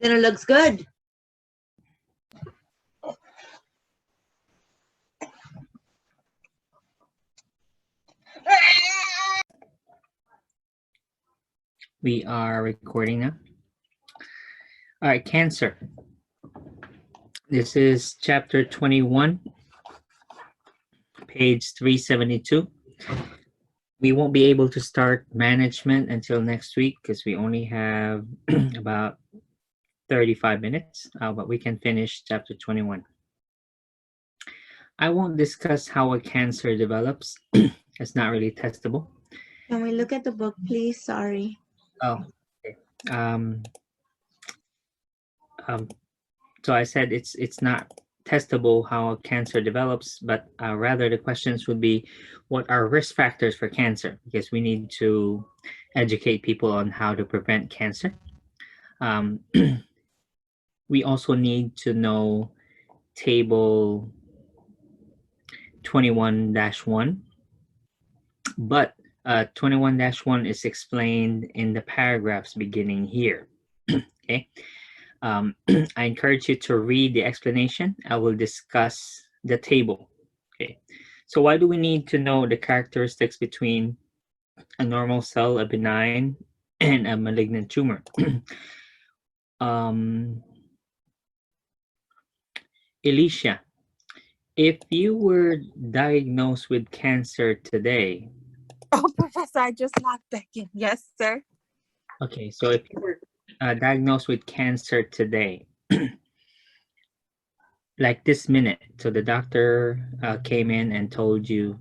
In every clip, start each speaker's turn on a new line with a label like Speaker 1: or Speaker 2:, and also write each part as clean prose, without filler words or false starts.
Speaker 1: Then it looks good.
Speaker 2: We are recording now. All right, cancer. This is chapter 21, page 372. We won't be able to start management until next week because we only have about 35 minutes, but we can finish chapter 21. I won't discuss how a cancer develops. It's not really testable.
Speaker 1: Can we look at the book, please? Sorry.
Speaker 2: Oh, okay. So I said it's not testable how cancer develops, but rather the questions would be, what are risk factors for cancer? Because we need to educate people on how to prevent cancer. We also need to know table 21-1, but 21-1 is explained in the paragraphs beginning here. Okay. I encourage you to read the explanation. I will discuss the table. Okay. So why do we need to know the characteristics between a normal cell, a benign, and a malignant tumor? Alicia, if you were diagnosed with cancer today.
Speaker 3: Oh, Professor, I just logged back in. Yes, sir.
Speaker 2: Okay, so if you were diagnosed with cancer today, like this minute, so the doctor came in and told you,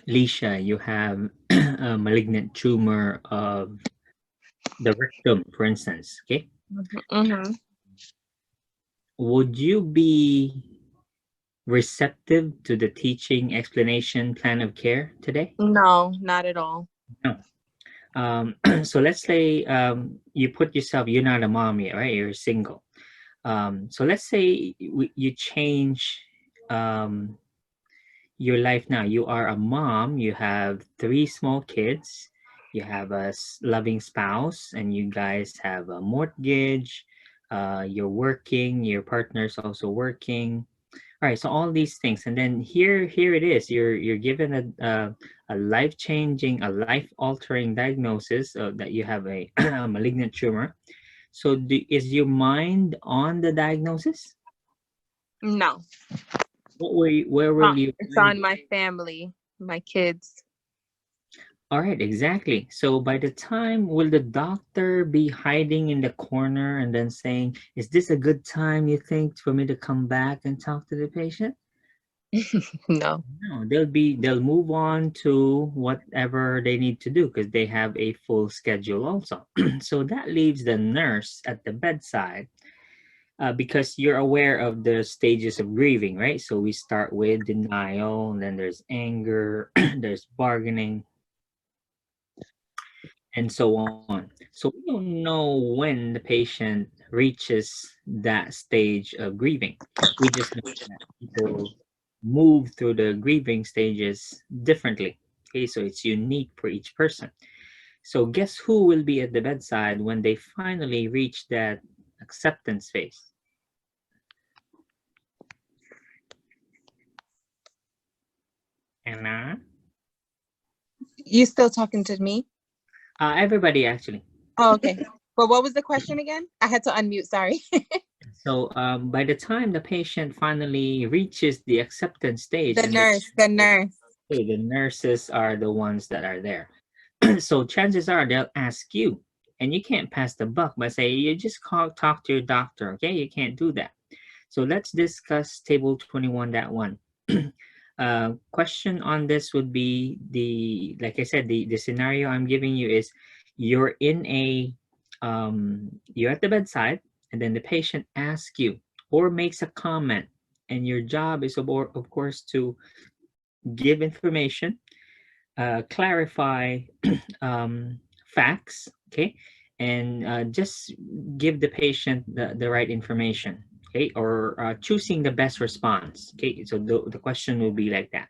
Speaker 2: Leisha, you have a malignant tumor of the rectum, for instance, okay?
Speaker 3: Mm-hmm.
Speaker 2: Would you be receptive to the teaching explanation plan of care today?
Speaker 3: No, not at all.
Speaker 2: No. So let's say you put yourself, you're not a mom yet, right? You're single. So let's say you change your life now. You are a mom, you have 3 small kids, you have a loving spouse, and you guys have a mortgage, you're working, your partner's also working. All right, so all these things, and then here it is. You're given a life-changing, a life-altering diagnosis that you have a malignant tumor. So is your mind on the diagnosis?
Speaker 3: No.
Speaker 2: Where will you?
Speaker 3: It's on my family, my kids.
Speaker 2: All right, exactly. So by the time, will the doctor be hiding in the corner and then saying, is this a good time, you think, for me to come back and talk to the patient?
Speaker 3: No.
Speaker 2: No, they'll move on to whatever they need to do because they have a full schedule also. So that leaves the nurse at the bedside because you're aware of the stages of grieving, right? So we start with denial, and then there's anger, there's bargaining, and so on. So we don't know when the patient reaches that stage of grieving. We just know that people move through the grieving stages differently. Okay, so it's unique for each person. So guess who will be at the bedside when they finally reach that acceptance phase? Anna?
Speaker 3: You still talking to me?
Speaker 2: Everybody, actually.
Speaker 3: Oh, okay. But what was the question again? I had to unmute, sorry.
Speaker 2: So by the time the patient finally reaches the acceptance stage,
Speaker 3: The nurse.
Speaker 2: okay, the nurses are the ones that are there. So chances are they'll ask you, and you can't pass the buck by saying, you just talk to your doctor, okay? You can't do that. So let's discuss table 21.1. Question on this would be like I said, the scenario I'm giving you is you're in you're at the bedside, and then the patient asks you or makes a comment, and your job is of course to give information, clarify facts, okay, and just give the patient the right information, okay, or choosing the best response, okay. So the question will be like that.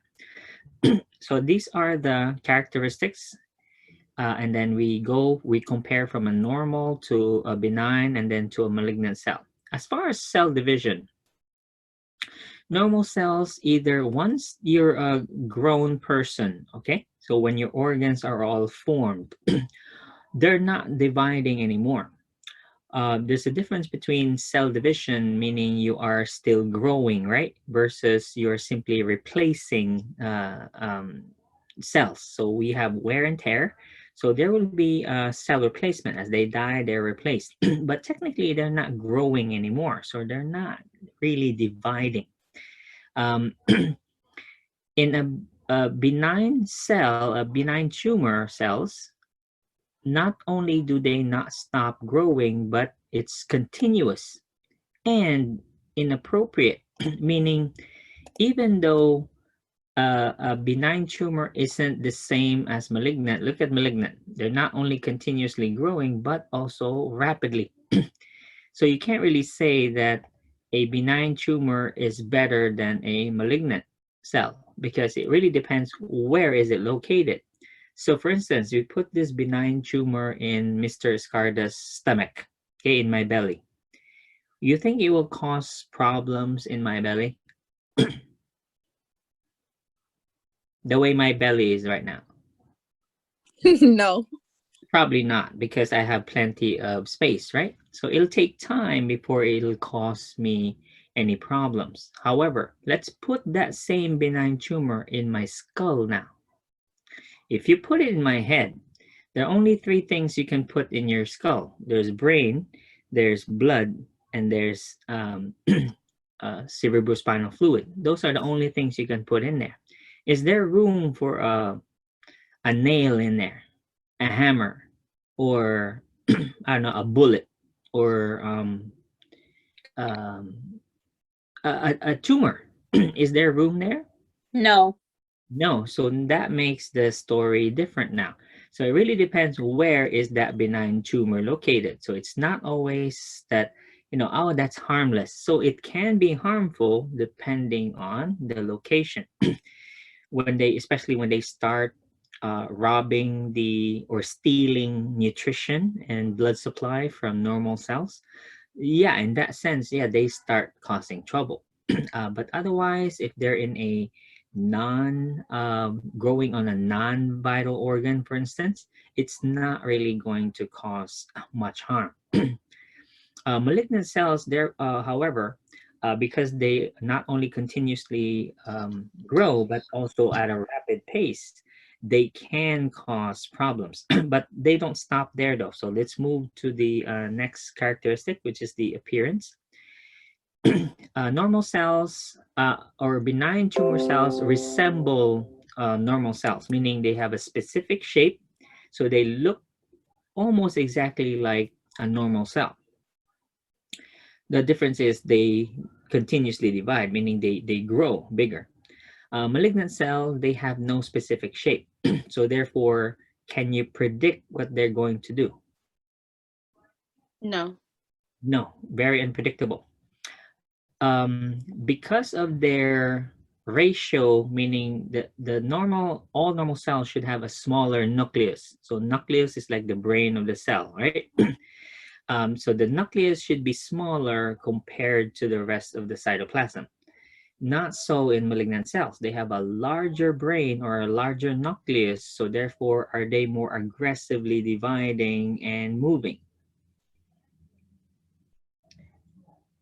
Speaker 2: So these are the characteristics. and then we compare from a normal to a benign and then to a malignant cell. As far as cell division, normal cells, either once you're a grown person, okay, so when your organs are all formed, they're not dividing anymore. There's a difference between cell division, meaning you are still growing, right, versus you're simply replacing cells. So we have wear and tear. So there will be cell replacement. As they die, they're replaced. But technically, they're not growing anymore. So they're not really dividing. Um, in a benign cell, a benign tumor cells, not only do they not stop growing, but it's continuous and inappropriate, meaning even though a benign tumor isn't the same as malignant, look at malignant. They're not only continuously growing, but also rapidly. So you can't really say that a benign tumor is better than a malignant cell because it really depends where is it located. So for instance, we put this benign tumor in Mr. Escarda's stomach, okay, in my belly. You think it will cause problems in my belly? The way my belly is right now?
Speaker 3: No.
Speaker 2: Probably not, because I have plenty of space, right? So it'll take time before it'll cause me any problems. However, let's put that same benign tumor in my skull now. If you put it in my head, there are only three things you can put in your skull. There's brain, there's blood, and there's cerebrospinal fluid. Those are the only things you can put in there. Is there room for a nail in there, a hammer, or I don't know, a bullet, or um, a tumor? Is there room there?
Speaker 4: No.
Speaker 2: No. So that makes the story different now. So it really depends where is that benign tumor located. So it's not always that, oh, that's harmless. So it can be harmful depending on the location. Especially when they start robbing or stealing nutrition and blood supply from normal cells. Yeah, in that sense, yeah, they start causing trouble. But otherwise, if they're in a growing on a non-vital organ, for instance, it's not really going to cause much harm. Malignant cells, however, because they not only continuously grow, but also at a rapid pace, they can cause problems. But they don't stop there, though. So let's move to the next characteristic, which is the appearance. Normal cells or benign tumor cells resemble normal cells, meaning they have a specific shape. So they look almost exactly like a normal cell. The difference is they continuously divide, meaning they grow bigger. Malignant cell, they have no specific shape. So therefore, can you predict what they're going to do?
Speaker 4: No.
Speaker 2: No, very unpredictable. Because of their ratio, meaning all normal cells should have a smaller nucleus. So nucleus is like the brain of the cell, right? So the nucleus should be smaller compared to the rest of the cytoplasm. Not so in malignant cells. They have a larger brain or a larger nucleus, so therefore are they more aggressively dividing and moving?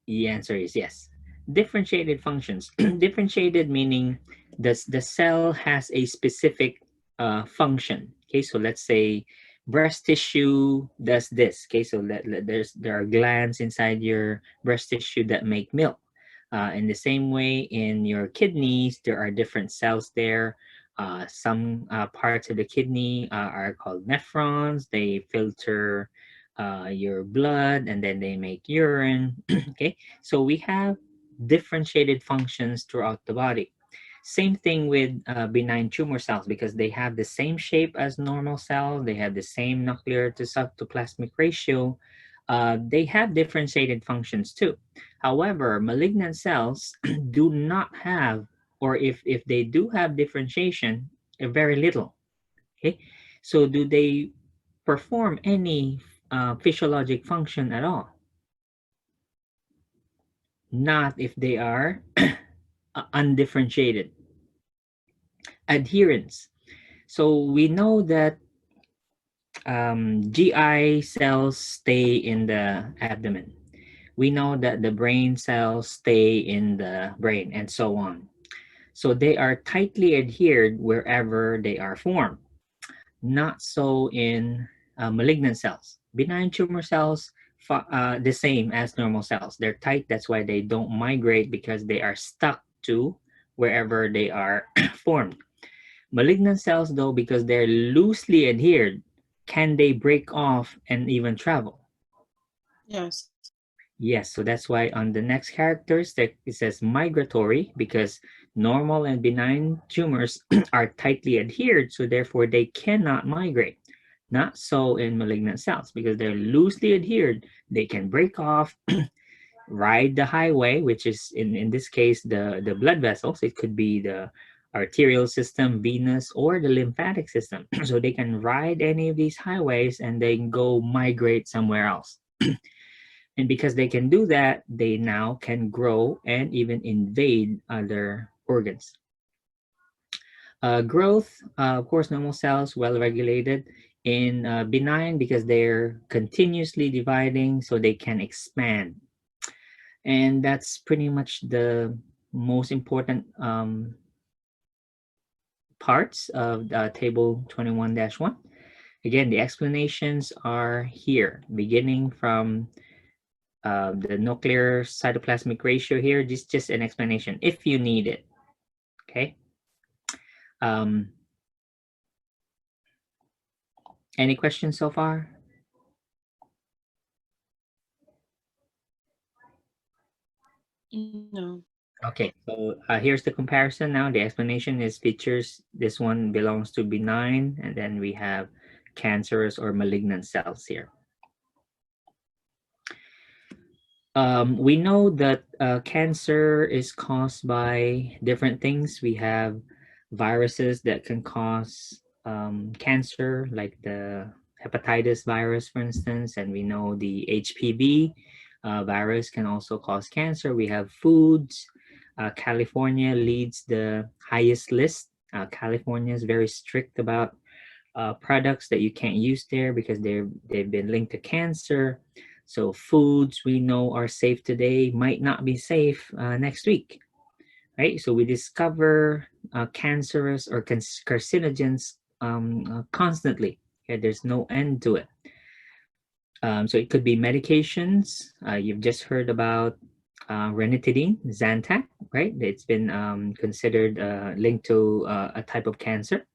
Speaker 2: The answer is yes. Differentiated functions. Differentiated meaning the cell has a specific function. Okay, so let's say breast tissue does this. Okay, so there are glands inside your breast tissue that make milk. In the same way, in your kidneys, there are different cells there. Some parts of the kidney are called nephrons. They filter your blood and then they make urine. Okay, so we have differentiated functions throughout the body. Same thing with benign tumor cells, because they have the same shape as normal cells. They have the same nuclear to cytoplasmic ratio. They have differentiated functions too. However, malignant cells do not have, or if they do have differentiation, very little. Okay, So do they perform any physiologic function at all? Not if they are undifferentiated. Adherence. So we know that GI cells stay in the abdomen. We know that the brain cells stay in the brain, and so on. So they are tightly adhered wherever they are formed. Not so in malignant cells. Benign tumor cells, the same as normal cells. They're tight, that's why they don't migrate, because they are stuck to wherever they are formed. Malignant cells, though, because they're loosely adhered, can they break off and even travel?
Speaker 3: Yes.
Speaker 2: Yes, so that's why on the next characters that it says migratory, because normal and benign tumors are tightly adhered, so therefore they cannot migrate. Not so in malignant cells, because they're loosely adhered. They can break off, ride the highway, which is in this case the blood vessels. It could be the arterial system, venous, or the lymphatic system. So they can ride any of these highways and they can go migrate somewhere else. And because they can do that, they now can grow and even invade other organs. Growth, of course, normal cells, well regulated. In benign, because they're continuously dividing, so they can expand. And that's pretty much the most important parts of table 21-1. Again, the explanations are here, beginning from the nuclear cytoplasmic ratio here. This is just an explanation if you need it. Okay. Any questions so far?
Speaker 3: No.
Speaker 2: Okay, so here's the comparison now. The explanation is features. This one belongs to benign, and then we have cancerous or malignant cells here. We know that cancer is caused by different things. We have viruses that can cause cancer, like the hepatitis virus, for instance, and we know the HPV virus can also cause cancer. We have foods. California leads the highest list. California is very strict about products that you can't use there because they've been linked to cancer. So foods we know are safe today might not be safe next week, right? So we discover cancerous or carcinogens constantly. Okay? There's no end to it. So it could be medications. You've just heard about ranitidine, Zantac, right? It's been considered linked to a type of cancer.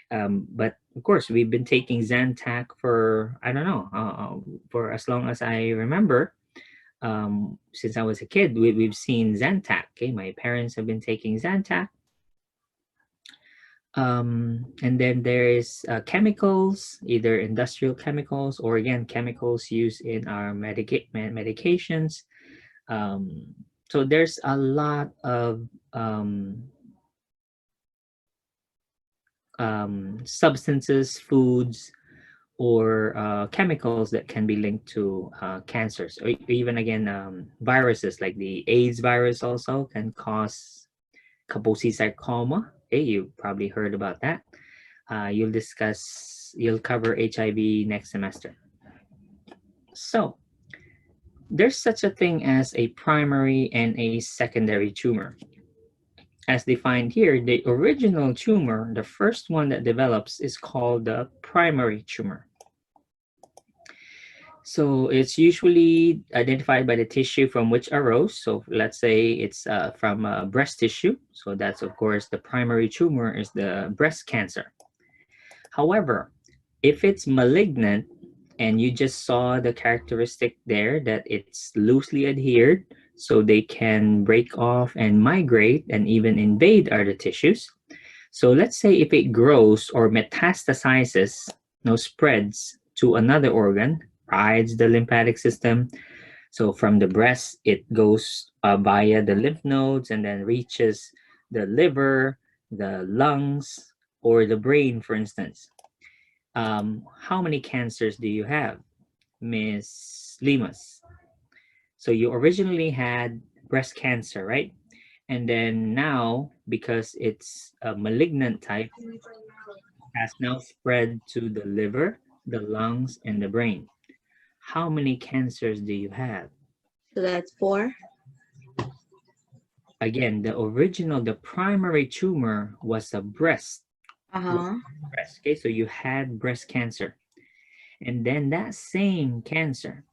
Speaker 2: But of course, we've been taking Zantac for, I don't know, for as long as I remember. Since I was a kid, we've seen Zantac. Okay, my parents have been taking Zantac. And then there is chemicals, either industrial chemicals or again chemicals used in our medications. So there's a lot of substances, foods, or chemicals that can be linked to cancers, or even again viruses like the AIDS virus also can cause Kaposi sarcoma. Okay, you probably heard about that. You'll cover HIV next semester. So there's such a thing as a primary and a secondary tumor. As defined here, the original tumor, the first one that develops, is called the primary tumor. So it's usually identified by the tissue from which arose. So let's say it's from breast tissue. So that's, of course, the primary tumor is the breast cancer. However, if it's malignant and you just saw the characteristic there that it's loosely adhered, so they can break off and migrate and even invade other tissues. So let's say if it grows or metastasizes, spreads to another organ, rides the lymphatic system. So from the breast, it goes via the lymph nodes and then reaches the liver, the lungs, or the brain, for instance. how many cancers do you have, Miss Limas? So you originally had breast cancer, right? And then now, because it's a malignant type, has now spread to the liver, the lungs, and the brain. How many cancers do you have?
Speaker 1: So that's 4.
Speaker 2: Again, the primary tumor was a breast.
Speaker 1: Uh-huh.
Speaker 2: Okay, so you had breast cancer. And then that same cancer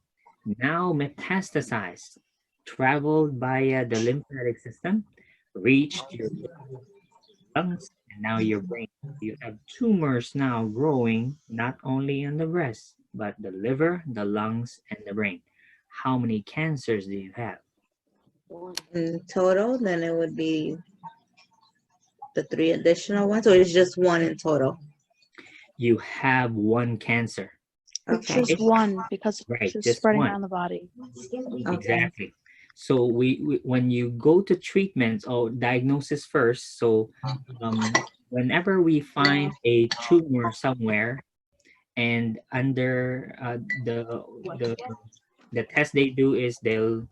Speaker 2: now metastasized, traveled via the lymphatic system, reached your lungs, and now your brain. You have tumors now growing not only in the breast, but the liver, the lungs, and the brain. How many cancers do you have?
Speaker 1: In total, then it would be the 3 additional ones, or it's just 1 in total?
Speaker 2: You have one cancer.
Speaker 4: It's
Speaker 1: Okay.
Speaker 4: just one because
Speaker 2: Right,
Speaker 4: it's just
Speaker 2: just
Speaker 4: spreading
Speaker 2: one.
Speaker 4: around the body.
Speaker 1: Okay.
Speaker 2: Exactly. So we when you go to treatment or diagnosis first, so whenever we find a tumor somewhere, and under the the test they do is they'll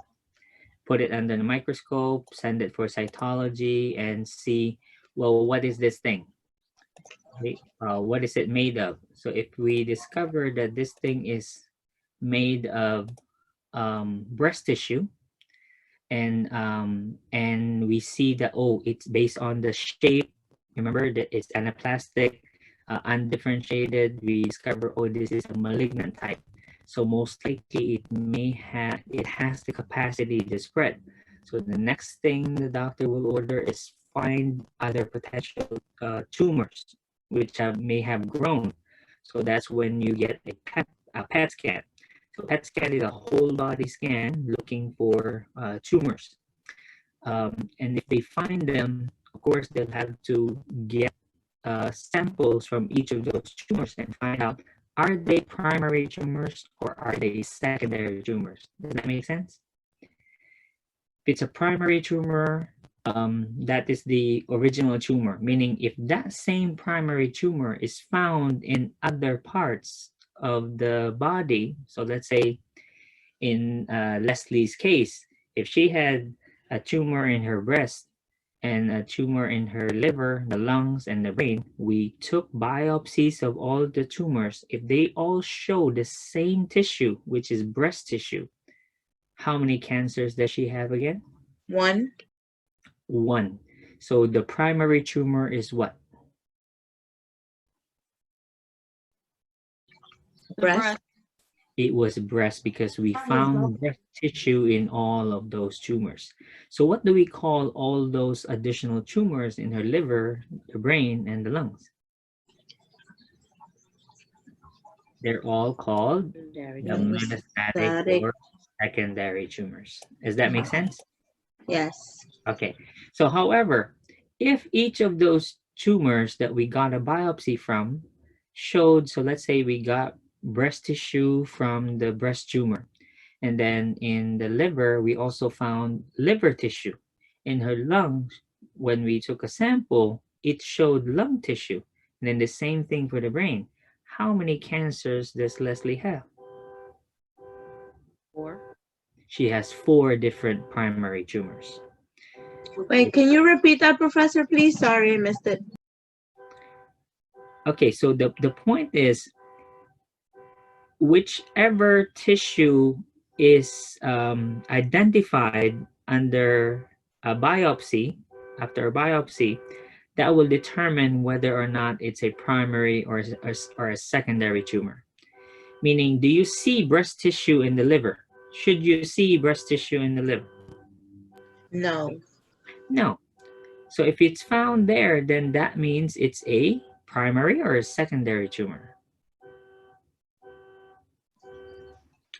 Speaker 2: put it under the microscope, send it for cytology, and see, well, what is this thing? Okay, what is it made of? So if we discover that this thing is made of breast tissue, and we see that, oh, it's based on the shape. Remember that it's anaplastic, undifferentiated. We discover, oh, this is a malignant type. So most likely it has the capacity to spread. So the next thing the doctor will order is find other potential tumors which may have grown. So that's when you get a PET scan. So PET scan is a whole body scan looking for tumors. And if they find them, of course, they'll have to get samples from each of those tumors and find out, are they primary tumors or are they secondary tumors? Does that make sense? If it's a primary tumor, that is the original tumor, meaning if that same primary tumor is found in other parts of the body, so let's say in Leslie's case, if she had a tumor in her breast and a tumor in her liver, the lungs, and the brain, we took biopsies of all the tumors. If they all show the same tissue, which is breast tissue, how many cancers does she have again?
Speaker 1: 1.
Speaker 2: 1. So the primary tumor is what?
Speaker 1: Breast.
Speaker 2: It was breast because we found breast tissue in all of those tumors. So what do we call all those additional tumors in her liver, the brain, and the lungs? They're all called the metastatic or secondary tumors. Does that make sense?
Speaker 1: Yes.
Speaker 2: Okay. So however, if each of those tumors that we got a biopsy from showed, so let's say we got breast tissue from the breast tumor, and then in the liver, we also found liver tissue. In her lungs, when we took a sample, it showed lung tissue. And then the same thing for the brain. How many cancers does Leslie have?
Speaker 3: 4.
Speaker 2: She has 4 different primary tumors.
Speaker 1: Wait, can you repeat that, Professor, please? Sorry, I missed it.
Speaker 2: Okay, so the point is, whichever tissue is identified under a biopsy, after a biopsy, that will determine whether or not it's a primary or a secondary tumor. Meaning, do you see breast tissue in the liver? Should you see breast tissue in the liver?
Speaker 1: No.
Speaker 2: No. So if it's found there, then that means it's a primary or a secondary tumor.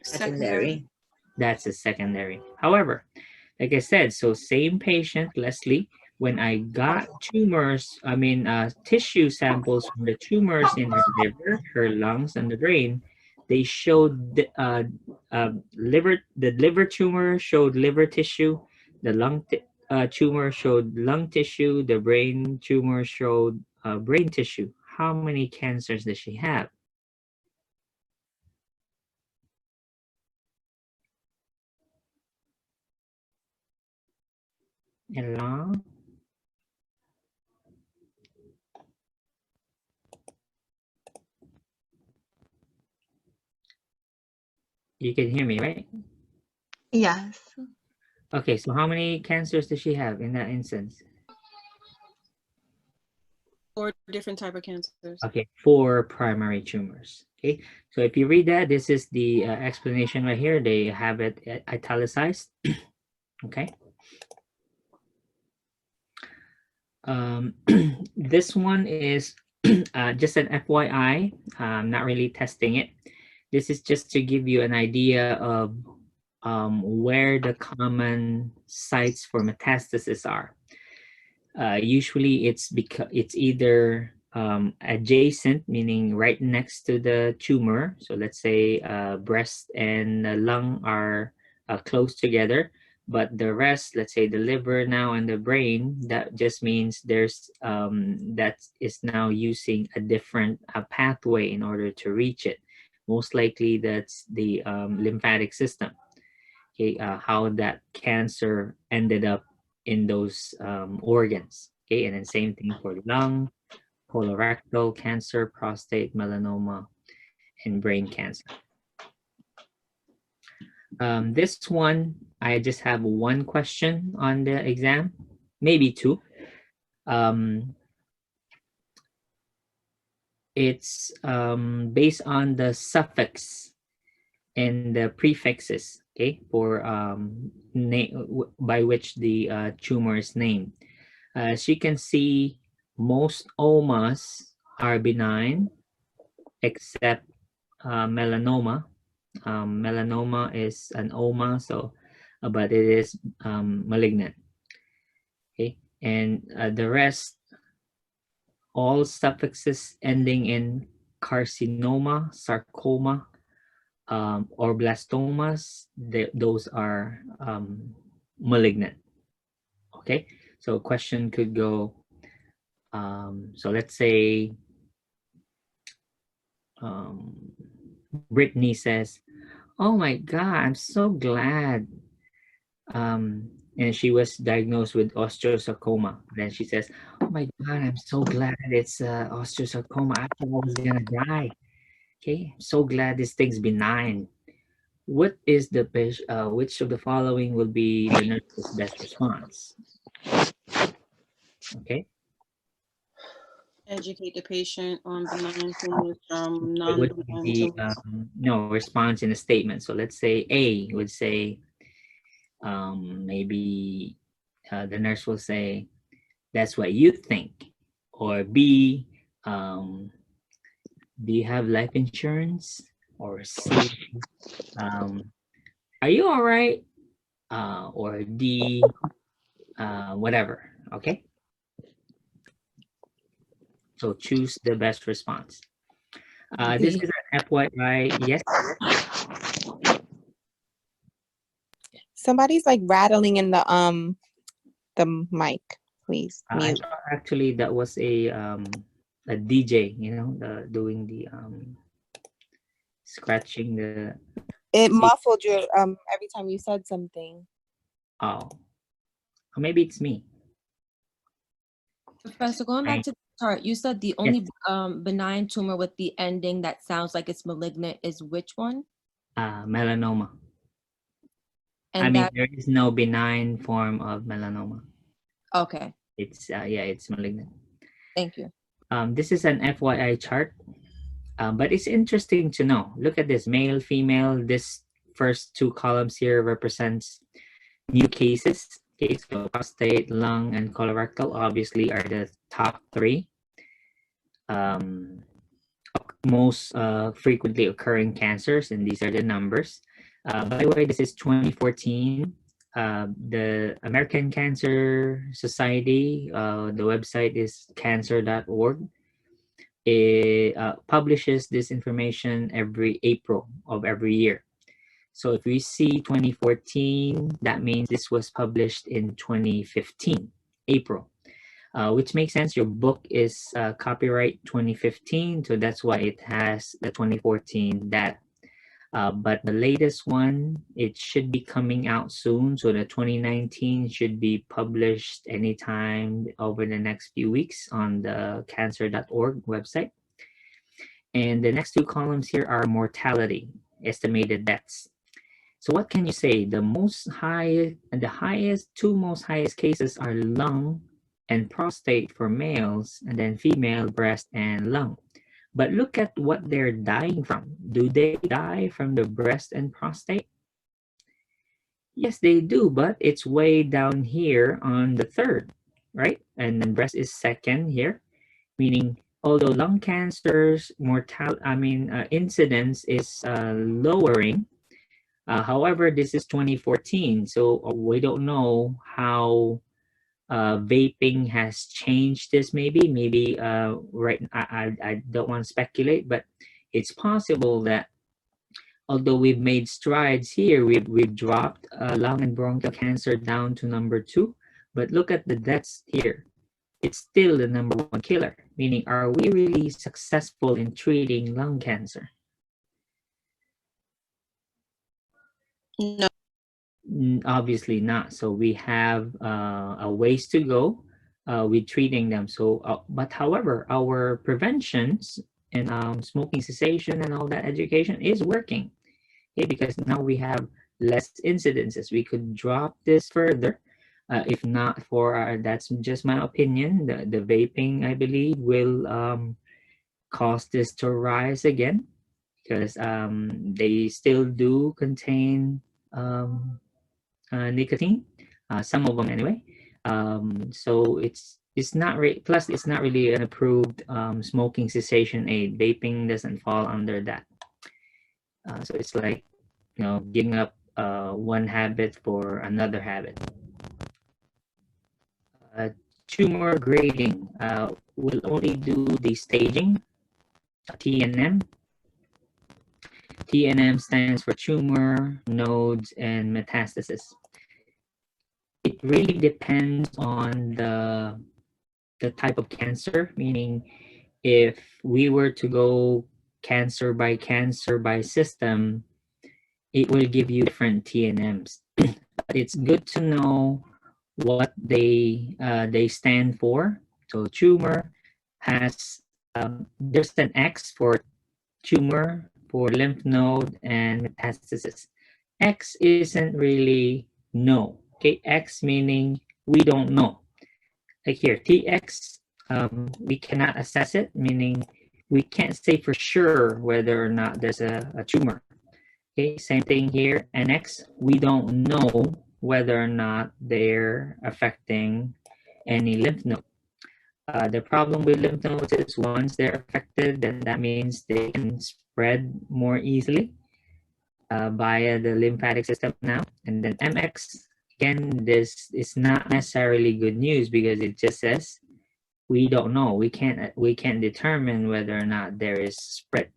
Speaker 1: Secondary.
Speaker 2: That's a secondary. However, like I said, so same patient, Leslie, when I got tissue samples from the tumors in her liver, her lungs, and the brain, they showed the liver tumor showed liver tissue, the tumor showed lung tissue, the brain tumor showed brain tissue. How many cancers does she have? Hello? You can hear me, right?
Speaker 1: Yes.
Speaker 2: Okay, so how many cancers does she have in that instance?
Speaker 4: 4 different type of cancers.
Speaker 2: Okay, 4 primary tumors. Okay, so if you read that, this is the explanation right here. They have it italicized. Okay. This one is just an FYI. I'm not really testing it. This is just to give you an idea of where the common sites for metastasis are. Usually it's because it's either adjacent, meaning right next to the tumor. So let's say breast and lung are close together, but the rest, let's say the liver now and the brain, that just means there's that is now using a different pathway in order to reach it. Most likely that's the lymphatic system. Okay, how that cancer ended up in those organs. Okay, and then same thing for lung, colorectal cancer, prostate, melanoma, and brain cancer. This one, I just have one question on the exam, maybe 2. It's based on the suffix and the prefixes, okay, for by which the tumor is named. As you can see, most omas are benign except melanoma. Melanoma is an oma, so but it is malignant. Okay, and the rest, all suffixes ending in carcinoma, sarcoma, or blastomas, those are malignant. Okay, so a question could go, so let's say Brittany says, oh my God, I'm so glad. And she was diagnosed with osteosarcoma. Then she says, oh my God, I'm so glad it's osteosarcoma. I thought I was gonna die. Okay, I'm so glad this thing's benign. What is the which of the following will be the nurse's best response? Okay.
Speaker 4: Educate the patient on benign tumors from
Speaker 2: It would be
Speaker 4: non-benign
Speaker 2: the
Speaker 4: tumors.
Speaker 2: no response in a statement. So let's say A would say, maybe the nurse will say, that's what you think. Or B, do you have life insurance? Or C, are you all right? Or D, whatever. Okay. So choose the best response. This is an FYI. Yes.
Speaker 3: Somebody's like rattling in the mic, please.
Speaker 2: I
Speaker 3: Mute.
Speaker 2: thought actually that was a DJ, you know, doing the scratching the.
Speaker 3: It muffled your every time you said something.
Speaker 2: Oh, or maybe it's me.
Speaker 5: Professor, going back to the chart, you said the only benign tumor with the ending that sounds like it's malignant is which one?
Speaker 2: Melanoma.
Speaker 5: And
Speaker 2: I mean, there is no benign form of melanoma.
Speaker 5: Okay.
Speaker 2: It's yeah, it's malignant.
Speaker 5: Thank you.
Speaker 2: This is an FYI chart, but it's interesting to know. Look at this, male, female. This first 2 columns here represents new cases. Okay, so prostate, lung, and colorectal obviously are the top 3 most frequently occurring cancers, and these are the numbers. By the way, this is 2014. The American Cancer Society, the website is cancer.org. It publishes this information every April of every year. So if we see 2014, that means this was published in 2015, April, which makes sense. Your book is copyright 2015, so that's why it has the 2014 data. But the latest one, it should be coming out soon. So the 2019 should be published anytime over the next few weeks on the cancer.org website. And the next two columns here are mortality, estimated deaths. So what can you say? The two most highest cases are lung and prostate for males, and then female breast and lung. But look at what they're dying from. Do they die from the breast and prostate? Yes, they do, but it's way down here on the third, right? And then breast is second here, meaning although lung cancer's incidence is lowering. However, this is 2014, so we don't know how vaping has changed this. Maybe right. I don't want to speculate, but it's possible that although we've made strides here, we've dropped lung and bronchial cancer down to number 2, but look at the deaths here. It's still the number 1 killer, meaning are we really successful in treating lung cancer?
Speaker 4: No.
Speaker 2: Obviously not. So we have a ways to go with treating them. So, but however, our preventions and smoking cessation and all that education is working. Okay, because now we have less incidences. We could drop this further. If not for that's just my opinion. The vaping, I believe, will cause this to rise again, because they still do contain nicotine, some of them anyway. So it's not plus it's not really an approved smoking cessation aid. Vaping doesn't fall under that. So it's like, giving up one habit for another habit. Tumor grading will only do the staging, TNM. TNM stands for tumor, nodes, and metastasis. It really depends on the type of cancer, meaning if we were to go cancer by system, it will give you different TNMs. But it's good to know what they stand for. So tumor has there's an X for tumor, for lymph node, and metastasis. X isn't really no. Okay, X meaning we don't know. Like here, TX, we cannot assess it, meaning we can't say for sure whether or not there's a tumor. Okay, same thing here. NX, we don't know whether or not they're affecting any lymph node. The problem with lymph nodes is once they're affected, then that means they can spread more easily via the lymphatic system now. And then MX, again, this is not necessarily good news because it just says we don't know. We can't determine whether or not there is spread.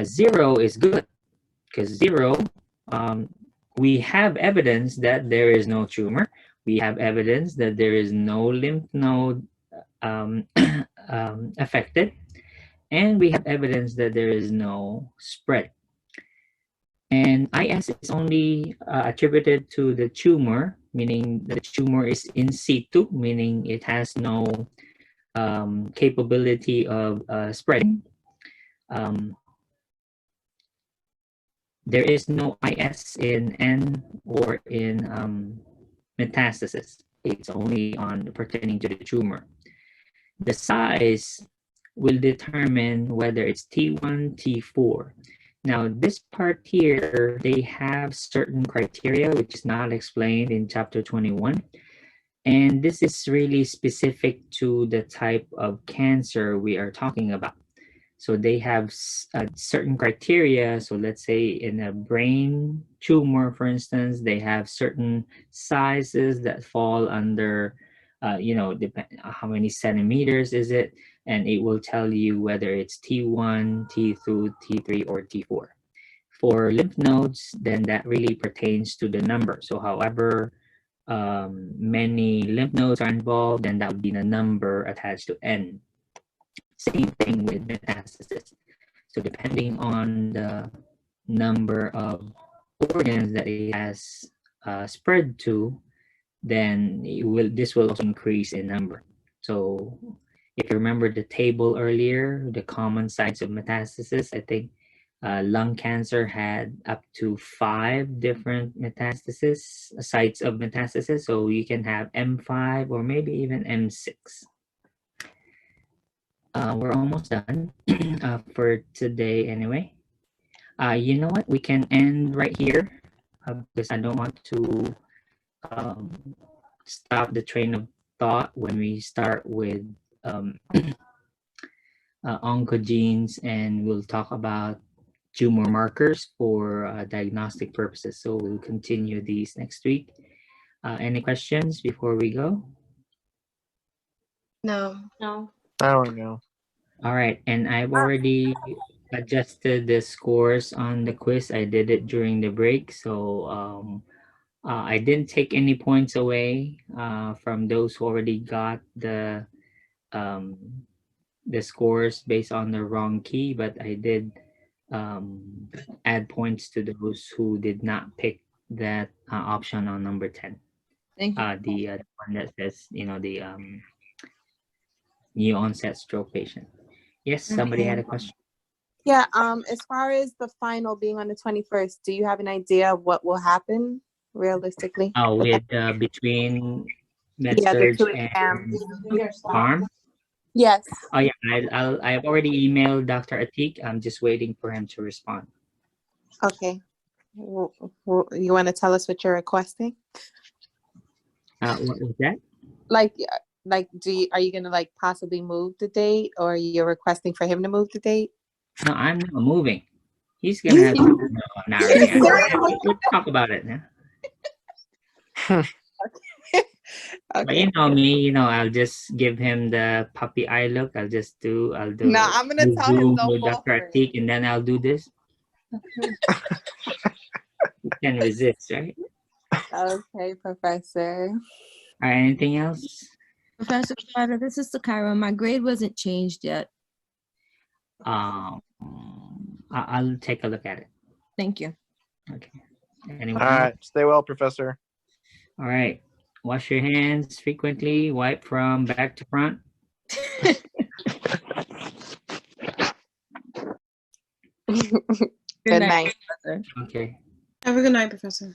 Speaker 2: 0 is good because 0, we have evidence that there is no tumor. We have evidence that there is no lymph node affected, and we have evidence that there is no spread. And IS is only attributed to the tumor, meaning the tumor is in situ, meaning it has no capability of spreading. There is no IS in N or in metastasis. It's only pertaining to the tumor. The size will determine whether it's T1, T4. Now, this part here, they have certain criteria, which is not explained in chapter 21. And this is really specific to the type of cancer we are talking about. So they have certain criteria. So let's say in a brain tumor, for instance, they have certain sizes that fall under, depend how many centimeters is it, and it will tell you whether it's T1, T2, T3, or T4. For lymph nodes, then that really pertains to the number. So however many lymph nodes are involved, then that would be the number attached to N. Same thing with metastasis. So depending on number of organs that it has spread to, then this will also increase in number. So if you remember the table earlier, the common sites of metastasis, I think lung cancer had up to 5 different sites of metastasis. So you can have M5 or maybe even M6. We're almost done for today anyway. You know what? We can end right here because I don't want to stop the train of thought when we start with oncogenes, and we'll talk about tumor markers for diagnostic purposes. So we'll continue these next week. Any questions before we go?
Speaker 4: No.
Speaker 6: I don't know.
Speaker 2: All right, and I've already adjusted the scores on the quiz. I did it during the break, so I didn't take any points away from those who already got the scores based on the wrong key, but I did add points to those who did not pick that option on number 10.
Speaker 5: Thank you.
Speaker 2: The one that says, the new onset stroke patient. Yes, somebody had a question.
Speaker 3: Yeah, as far as the final being on the 21st, do you have an idea of what will happen realistically?
Speaker 2: Oh, with between med
Speaker 3: Yeah, the
Speaker 2: surge
Speaker 3: 2
Speaker 2: and
Speaker 3: exams.
Speaker 2: farm.
Speaker 3: Yes.
Speaker 2: Oh yeah, I've already emailed Dr. Atik. I'm just waiting for him to respond.
Speaker 3: Okay. You want to tell us what you're requesting?
Speaker 2: What was that?
Speaker 3: Like, are you gonna like possibly move the date, or you're requesting for him to move the date?
Speaker 2: No, I'm not moving. He's gonna have to. No, not really. Let's talk about it now. But
Speaker 3: Okay.
Speaker 2: you know me, I'll just give him the puppy eye look. I'll do.
Speaker 3: No, I'm gonna tell him
Speaker 2: Zoom
Speaker 3: don't
Speaker 2: with
Speaker 3: fall
Speaker 2: Dr.
Speaker 3: for it.
Speaker 2: Atik, and then I'll do this. You can resist, right?
Speaker 3: Okay, Professor.
Speaker 2: All right, anything else?
Speaker 5: Professor Carter, this is Sakara. My grade wasn't changed yet.
Speaker 2: I'll take a look at it.
Speaker 5: Thank you.
Speaker 2: Okay. Anyone
Speaker 6: All
Speaker 2: else?
Speaker 6: right. Stay well, Professor.
Speaker 2: All right. Wash your hands frequently. Wipe from back to front.
Speaker 3: Good night.
Speaker 5: Professor.
Speaker 2: Okay.
Speaker 4: Have a good night, Professor.